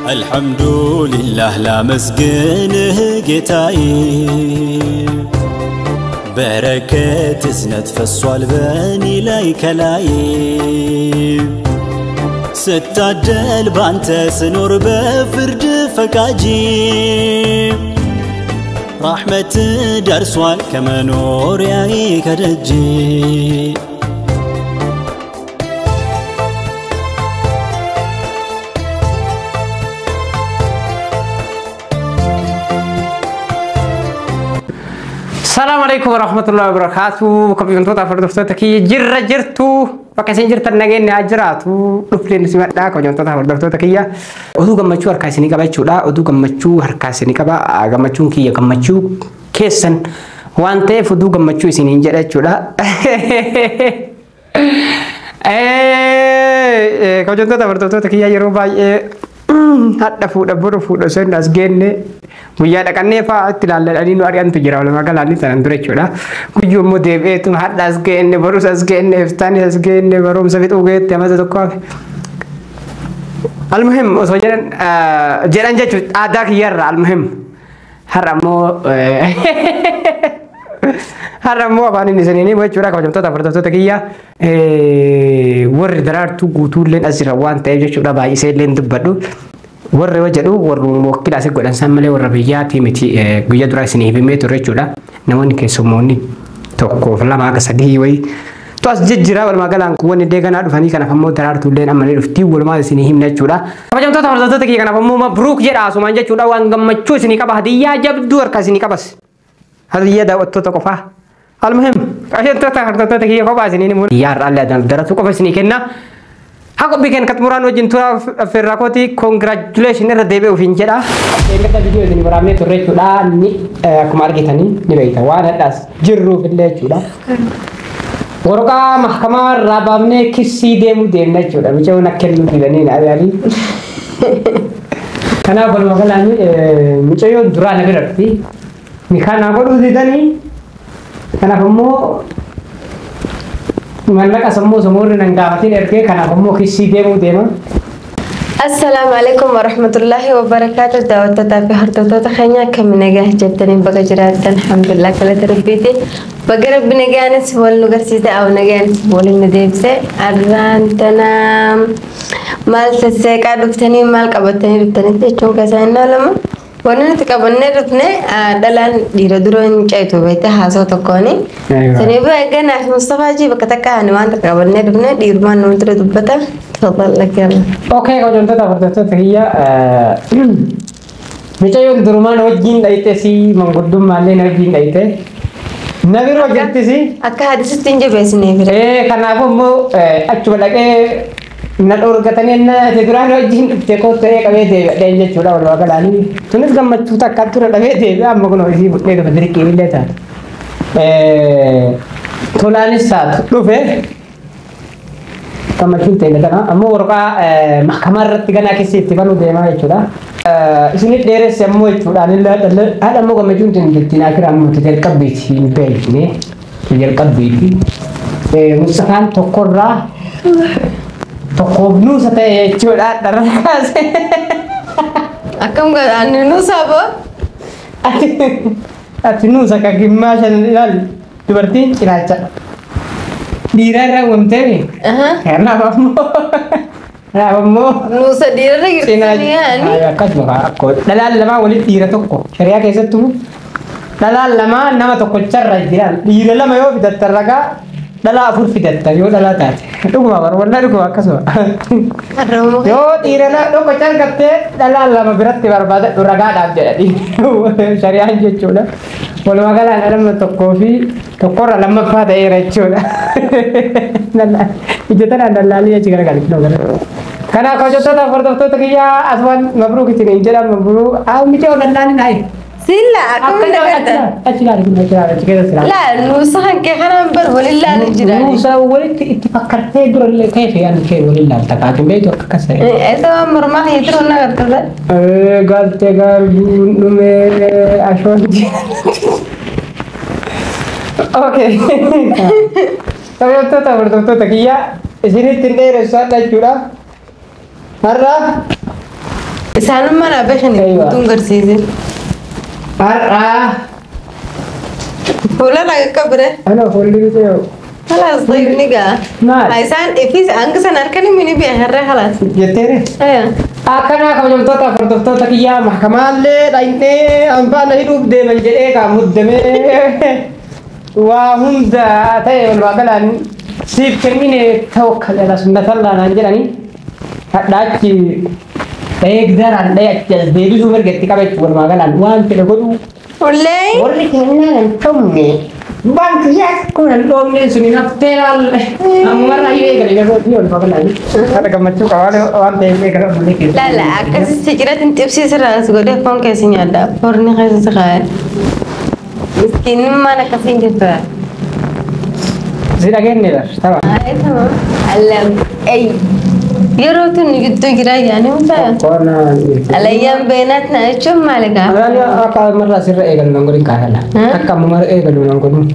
الحمد لله لا مسجنه جتاي بركات زنت فالصوال باني لايك لاي ستعجل بانت سنور بفرج فكاجي رحمة درسوال كما نور ياي كدجي السلام عليكم ورحمة الله وبركاته. كم يوم توتا فردفتك جرة جرتو فكاسين جرت النجين أجراتو لفلين سمعت دا كم يوم توتا فردفتك يا أدو كم مشوا هركاسيني كبا يشودا أدو كم مشوا هركاسيني كبا كم مشوا كي كم مشوا كيسن وانتي فدو كم مشوا سينين جرا يشودا كم يوم توتا فردفتك يا يروبا hatta fuudha boru fuudha sen as geenne guyyaa dhaqannee fa'aa itti ilaalladhanii nu ari'antu jira walumaa galaanii sanan dura jechuudha. Guyyuu immoo deebi'eetu hadha as geenne borus as geenne iftaani as geenne barumsa fixuu geette amata tokko hafe. Almuhim osoo jedhan jechuudha aadaa kiyyarra almuhim har'a immoo afaan inni saniini jechuudha kabajamtoota fardaftoota kiyya warri daraartuu guutuulleen as jira waan ta'eef jechuudha baay'isee illee dubbadhu. Warri jedhu warri wakkila asii godhan san malee warra biyyaati miti guyyaa duraa isin himee ture jechuudha. Namoonni keessummoonni tokkoof lama akka sadii wayii to as jijjiiraa walumaa galaan wanni deeganaa dhufanii kanaaf ammoo daraartuulleen ammallee dhuftii walumaa isin himna jechuudha. Kabajamtoota fardaftoota kiyya kanaaf ammoo mabruuk jedha asumaan jechuudha waan gammachuu isin qaba hadiyyaa jabduu harka isin qabas. Hadiyyaa daawwattoota qofaa. المهم عشان تتحرك هي قبعة سنين يار الله درت قبعة سنين كنا هاكو بيكن كتمران وجنتورا في الركوتي congratulation رديبه وفين جدا كذا فيديو سنين برامي توري جدا ني كمار جتاني نبيته وانا داس جرو في الليل جدا ورقة محكمة رابامني كسي ديمو ديمنا جدا مجھے نکلو دیدنی ناویاری كنا بلو مغلاني مجھے يو درا نبي رفتی نخانا بلو دیدنی كنا فمو مالك أسمو سمور نعداوتين إركي كنا فمو كيسي ديمو ديما. السلام عليكم ورحمة الله وبركاته. دعوة تتابع هرتوتا تخينيا كم نجاه جبتني بقجرات الحمد لله كلا تربيتي بقرب بنجانس بول نقرسيته أو نجانس بول النديبسة أران تنام مال تسيك عدفتني مال كبتني ربتني تيجون كسائنا لما وانا تكابني رفني دلان ديردرون جايتو بيته حاسو تكوني سنيبو اجانا في مصطفى جي بكتاكا عنوان تكابني رفني ديرمان نونتر دبتا تفضل لك يلا اوكي كو جنتا تفردت هي ميچايو درمان وجين دايته سي منغدوم مالين وجين دايته نبيرو جتي سي اكا حديث تنجي بيسني فير كنافو مو اچو لگے نادور كتانين تدران وجين تكو تري كبي دي دنج چودا ولا گلاني تونس گمچو تا كاتور دبي دي ام مگنو سي بوتني بدري كي لتا تولاني سات دوفه كما كنت لدنا امو ورقا محكمه رتغنا كيسي تبانو ديما چودا اسني ديره سمو چودا نلا هذا مو گمچون تنجتنا كرام تتل كبيتي بيني تجل كبيتي مستقان تقرا تقوم نوسة تجودا دركاس أكم قال أني نوسة بو أتنوسة كجماشة لال تبرتين كناچا ديرا ومتني karena bapmu نوسة ديرا gitu يعني أيوة كذا aku dalal lama wali dira tokko syariah kaisa tu dalal lama nama tokko charra dira lama yo bidat terraga dala afur fidatta yo dala taate duguma war wala duguma kaso yo tirana do kocan gatte dala lama biratti barbada duraga dab jadi syariah jechuudha wala magala nama tokko fi tokkora lama fada era jechuudha nalla ijatana dalali ya jigara gali no gara kana ko jota fardaftoota kiyya aswan mabruk itin injira mabruk aw micho dalali nai سيلا لا نوسا كيخنا بر ولله نجرا نوسا ولك تفكرت دور كيف يعني كيف ولله تقاتم بيتو كسر ايتو مرما يترون غرتل قالت قال نمر عشان اوكي طب توتا توتا كيا سيني تندير ساده جودا مرة إسانو ما نبيخني أيوة. تونغر سيزن ولا لا كبره أنا أقول لك خلاص طيب نيجا نعم. إسان إفيس أنك سنركني مني بيهرة خلاص جتيري أيوة أكنا كمجمتوتا فردفتوتا كيا محكمة اللي داينتي أنفان هيروب دي من جرئي كمدمي وهم دا تاي والباقلان سيب كميني توكل على سنة الله نانجراني هداكي تيقدر عن دايك جلدي سومر جتي كابت والباقلان وان تلقودو ولا ورلي كنا نتومي بانك ياك كنا نتومي سنين أفترال أمورا يوي كده يقول والباقلان هذا كمتشو كوالي وان تيقدر كده بليكي لا لا أكاس سكرات انت بسي سراس قولي فون كاسين يادا فورني خيس سخاير مسكين ما أنا كاسين جدا زين أجين نير تمام أي تمام علم أي يروتو نجدو جرا يعني مثلا كنا الأيام بيناتنا شو مالك أنا أكاد مرة سر إيجال نقولين كهلا أكاد مرة إيجال نقولين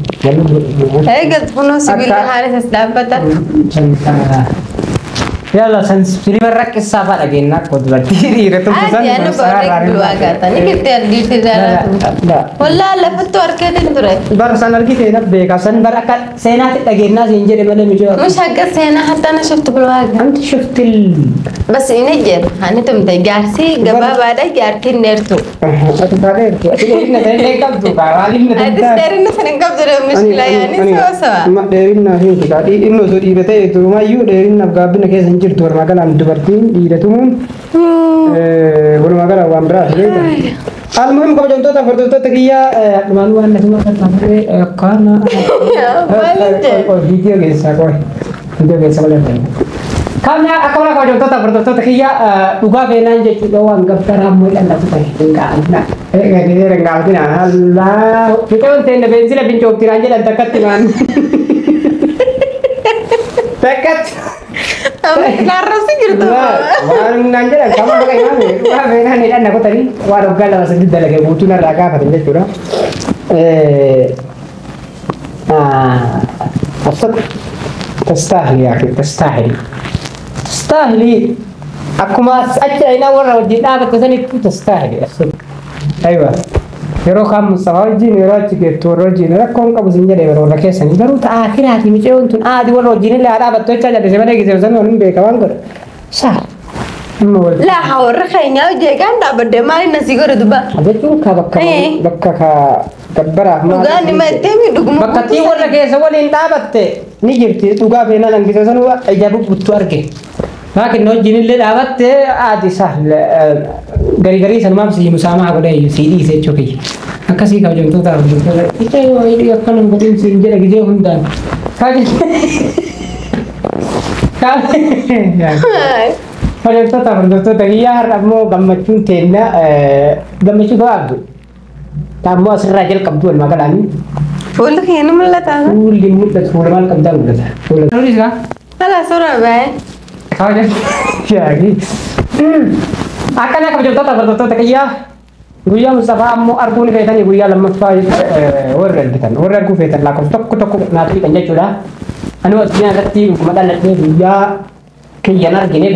أي قد فنو سبيل حارس أسلافة يلا سنس في مرة كسافة لكن ناخد بديري رتم عادي أنا بوريك بالواقع تاني كده أدير تجارة لا ولا لفت وركة تندري برسان لقي تينا بيكا سن بركة سينات تجينا زنجر ماله مجوا مش حاجة سينا حتى أنا شفت بالواقع أنت شفت بس إني جر هني تم تجارسي جبا بعد جارتي نرتو أتفادر أتفادر نتاعي كابدو كارالين هذا نتاعي سيرنا سنين قبض مشكلة يعني سوا ما ديرنا هي كذا إنه سوري بتاعي تروما يو ديرنا بقابلنا كذا زنجر دور ما كلام دبرتين ديرتون ورما كلام وامبرا المهم كم جنتو تفرد تكيا معلومة نسمع كلام كارنا فيديو جيسا كوي فيديو جيسا ولا كامنا أكمل كم جنتو تفرد تكيا دوغا بينان جت دوان قبضنا مويل أنا تبغى إنكارنا إيه رنگال كنا الله kita unteng bensin lebih jauh tiranja dan dekat dengan dekat Karena sih gitu. warung nanja dan sama kayak mana? Wah, benar nih dan aku tadi warung galau sedih lagi butuh naraga katanya curang. Asal testahli ya, testahli. Aku mas aja ini orang wajib apa kesan itu testahli asal. Ayo. Yeroo kam sawajin yeroo achi torojin rakkoon qabu sin jedhe yeroo rakkeessanii garuu ta'aakiraati miceewwan tun aadi warra wajjin illee haadhaa battoo jechaa jedhe semalee gisee san waliin beeka waan godhe saa amma wal Lah warra keenyaa hojii kan dhaabbadde maali nasii godhe duba. jechuun ka bakka ka gabbaraaf maal Dhugaan nima itti himi dhuguma. bakka tii warra keessa waliin dhaabatte ni jirti dhugaa beenaa langisa san ija bubbuttu arge laakiin wajjin illee dhaabatte aadi saa gari san maaf si musaamaa godhe si dhiise jechuu kiyya akkasii kabajamtoota argamtoota ija yoo hidhii akkanum godhin siin jedha gizee hundaan kabajamtoota argamtoota kiyya har'a ammoo gammachuun teenna gammachuu gabaabdu taammoo asirraa jalqabdu walumaa galaanii Fuulli keenya mul'ata. fuulli mul'atu fuula maal qabdaa mul'ata fuula nulis kaa Haala suuraa baay'ee. kabajamtoota akkana kabajamtoota argamtoota kiyya guyyaa Mustafaa ammoo arguu ni feetanii guyyaa lammaffaa warra argitan warra arguu feetan lakkoofsa tokko naaf fixan jechuudha. Ani addunyaa irratti dhuguma dhaladhee guyyaa kiyyan argine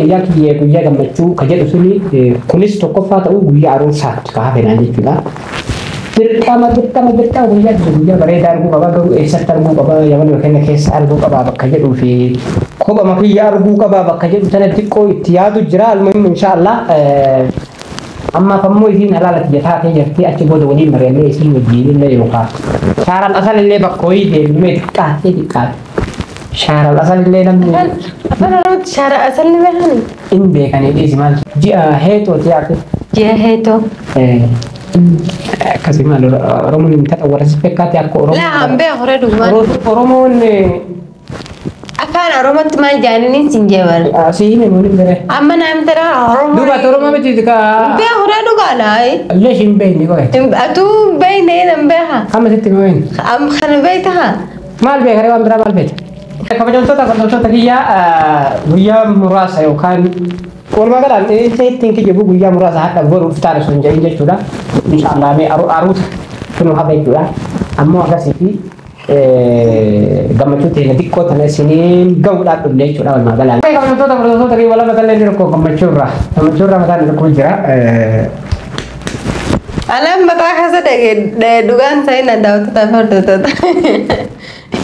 guyyaa gammachuu ka jedhu suni kunis tokkoffaa ta'uu guyyaa aroorsaatti ka hafenaan jechuudha. Dirqama guyyaa bareedaa arguu qaba garuu eessatti arguu qaba yabaloo kenna keessa arguu qaba bakka jedhuu fi kophama kiyya arguu qaba bakka jedhu sana xiqqoo itti yaadu jira almuhim inshaallah amma fammoo isiin halaala taatee jirti achi booda waliin mari'annee isiin wajjin illee yookaan shaaraan asal illee bakka wayii deemnee xiqqaate shaaraan asal illee namni Afaan Oromootti shaara asal ni beekani. hin beekanii dhiisi maal ji'a heetooti yaate Ji'a heetoo. akkasii maal Oromoon hin ta'a warra si fakkaate akka Laa hambee horee dhugumaan. Oromoon Afaan Oromootti maal jaaniniin siin jeebar. asii hime muun bere Amma naam tara Oromoo. duuba Oromoo miti ka Bee horee dhugaadhaa. illee hin beekni qoye Atuu beeknee nan beeka. amma sitti himeen Am kana beektaa. maal beekare waan biraa maal beekta kabajamtoota kiyya guyyaa muraasa yookaan walumaa galaan ittiin kijjibu guyyaa muraasa hadha boruuf taara sun jedhin jechuudha inshaallah mee aruuta kun hafa jechuudha ammoo akkasii fi gammachuu ta'e xiqqoo tana isiniin ga'uudhaaf dhufne jechuudha walumaa galaan. Kabajamtoota kee walaa mataan inni rakkoo gammachuurraa mataan rakkoo jira. Alam mataa kasa dhagee dhugaan ta'e na daawwatataa fardootaa.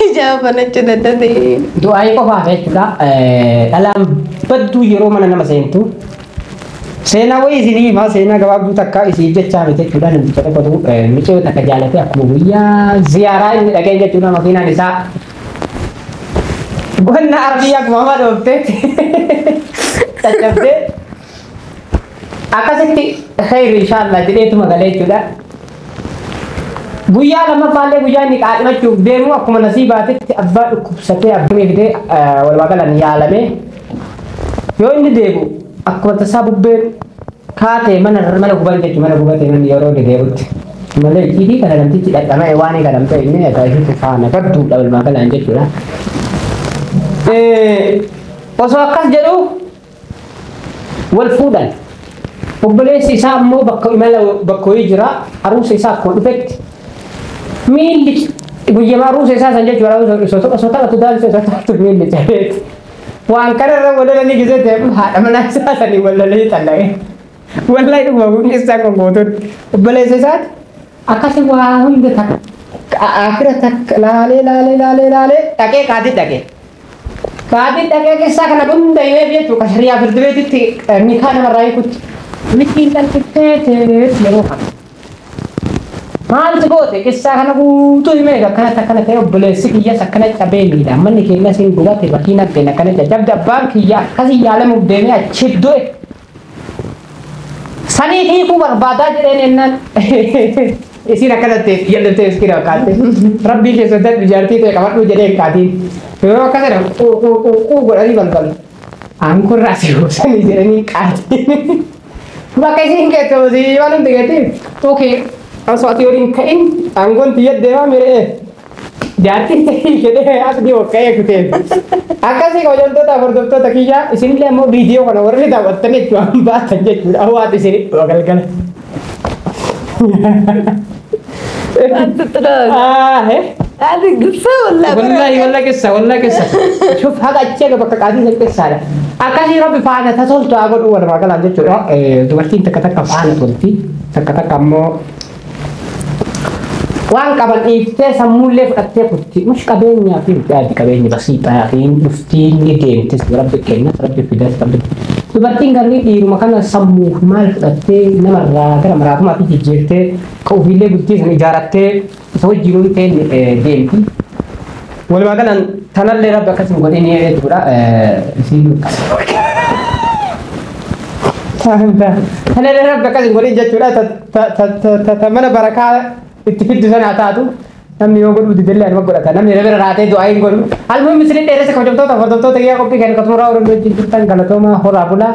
Ijaafanachuu dadhabee. Du'aayii qofaaf jechuudha. Dhalaan badduu yeroo mana nama seentu. Seenaa wayii isinii himaa seenaa gabaabduu takka isii jechaa miti jechuudha namticha tokkotu michoo takka jaalate akkuma guyyaa ziyaaraa inni dhagee jechuudha makiinaan isaa gonna arbii akkuma hamaa dhooftee caccabdee akkasitti khayri inshaallah jedheetuma galee jechuudha. Guyyaa lammaffaallee guyyaa inni qaadhimachuuf deemu akkuma nasiibaatetti abbaa dhukkubsatee abbumee fidee walumaa galan yaalamee yoo inni deemu akkuma tasaa bubbeen kaatee mana guban jechuun mana gubatee namni yeroo deebi'utti malee cidii kana namtichi dhadhamee waan eegalamte inni egaa itti faana badduudha walumaa galaan jechuudha. Osoo akkas jedhu wal fuudhan obboleessi isaa ammoo bakka imala bakka ho'i jira aruusa isaa akkuma dhufetti miilli guyyaa aruusa isaa san jechuudha osoo taphatu daansa osoo taphatu miilli jabeeti. Waan kanarra walolanii gisee ta'e haadha manaa isaa sanii walolanii xalla'ee wallahi dhuguma gugni isaa konkootun obboleessa isaati akkasii waa hunda takka akira takka laalee dhaqee kaatii dhaqee keessaa kana hunda himee jechuu ka shariyaa firdibeetitti nikaa namarraa hiikutti mitiin dhalfittee yeroo kana maaltu goote keessaa kana guutuu himee akkana ta'e obboleessi kiyyaas akkana cabee miidha manni keenya siin gubate bakkiin haggeen akkana jajjabde abbaan kiyya akkasii yaalamuuf deemee achi du'e sanii hiikuu barbaadaa jedheen ennaan isin akkanatti yaddatee iskira kaate rabbii keessatti ijaartii ta'e qabadhuu jedhee kaatiin yeroo akkasana godhanii balbal aankurraa si goosanii jedhanii kaatiin bakka isin keessatti waan hundi geettiif okee asoo ati waliin ka'in aangoon tiyaddeemaa miree jaartii ta'ii jedhee asii wakka'ee kuteen akkasii kabajamtoota hordoftoota kiyyaa isinillee ammoo viidiyoo kana warri daawwattan jechuun baatan jechuudha hawaasa isinii galgala. والله قصة شوف هذا الشيء بقى قاعدين القصة هذا أكاسي ربي فانا تصلت أقول ولا ما قال عندك شو دوبارتين تكتك فانا تقولتي تكتك أمو وان قبل إفتى سمولة فتى فتى مش كبيني في بداية كبيني بسيطة يا أخي نفتين ندين تسمع ربي كنا ربي في داس ربي دوبارتين قال لي إيرو مكان سموه مال فتى نمرة كلام مرات ما في جيرته كوفيلة بتي سنجارته سوي جيرون تين دينتي ولا ما قال ثنا اللي ربك كسم قديني تقوله سيلو ثنا اللي ربك كسم قديني جتوله تمنا بركة اتفيد سنة تاتو نمني يوغل ودي دلله أنا بقول أتا نمني ربنا راتي دعائين قولوا المهم مثلين تيرس كوجم توتا فردم توتا يا كوبي كان كتورا ورم جنتان غلطوما هو رابولا